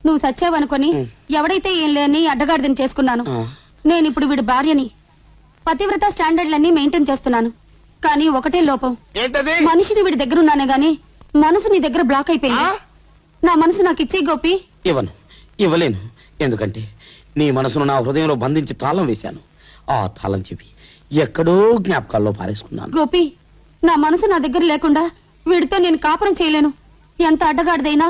నువ్వు సచ్చావనుకొని ఎవడైతే ఏం లేని అడ్డగాడిదని చేసుకున్నాను. నేను ఇప్పుడు వీడి భార్యని, పతివ్రత స్టాండర్డ్లన్నీ మెయింటైన్ చేస్తున్నాను. కానీ ఒకటే లోపం, మనిషిని వీడి దగ్గర ఉన్నానే గాని మనసు నీ దగ్గర బ్లాక్ అయిపోయింది. నా మనసు నాకు ఇచ్చే గోపి. ఇవ్వలేను. ఎందుకంటే నీ మనసును నా హృదయంలో బంధించి తాళం వేశాను. ఆ తాళం చెప్పి ఎక్కడో జ్ఞాపకాల్లో పారేసుకున్నాను. గోపి, నా మనసు నా దగ్గర లేకుండా వీడితో నేను కాపురం చేయలేను. ఎంత అడ్డగాడిదైనా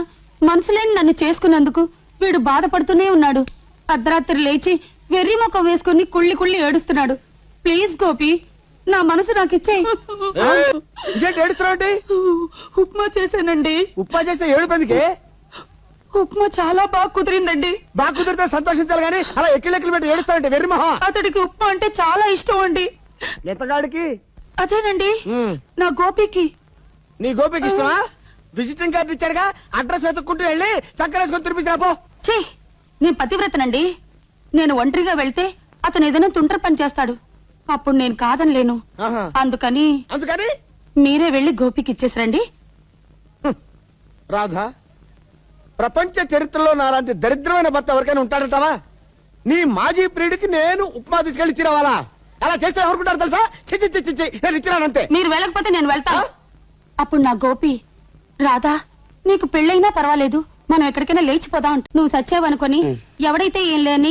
మనసులేని నన్ను చేసుకున్నందుకు వీడు బాధపడుతూనే ఉన్నాడు. అర్ధరాత్రి లేచి వెర్రి ముఖం వేసుకుని కుళ్ళి కుళ్ళి ఏడుస్తున్నాడు. ప్లీజ్ గోపి, నా మనసు నాకు ఇచ్చేయి. ఉప్మా చేశానండి. ఉప్మా చేస్తే ఏడుపేందుకే? ఉప్మా చాలా బాగా కుదిరిందండి. బాగా కుదిరితే సంతోషించాలి గానీ అలా ఎక్కిలెక్కలు పెట్టి ఏడుస్తావంటే వెర్రి మహా. అతడికి ఉప్మా అంటే చాలా ఇష్టం అండి. ఎంతగాడికి? అదేనండి, నా గోపికి. నీ గోపికి ఇష్టమా? విజిటింగ్ కార్డు ఇచ్చాడుగా, అడ్రస్ వెతుక్కుంటూ వెళ్ళి చక్కరేసుకొని తినిపించినా పో. ఛీ, నేను పతివ్రతనండి. నేను ఒంటరిగా వెళ్తే అతను ఏదైనా తుంటర పని చేస్తాడు. అప్పుడు నేను కాదనలేను. అందుకని మీరే వెళ్లి గోపికి ఇచ్చేసరండి. రాధా, ప్రపంచ చరిత్రలో నాలాంటి దరిద్రమైన భర్త ఎవరికైనా ఉంటాడంటావా? నీ మాజీ ప్రియుడికి నేను ఉప్మా తీసుకెళ్లి ఇచ్చిరావాలా? అలా చేస్తే ఎవరుకుంటారు తెలుసా? చిచ్చి నేను ఇచ్చిరానంతే. మీరు వెళ్ళకపోతే నేను వెళ్తా. అప్పుడు నా గోపి, రాధా నీకు పెళ్ళైనా పర్వాలేదు, మనం ఎక్కడికైనా లేచిపోదాం. నువ్వు సచ్చావనుకొని ఎవడైతే ఏం లేని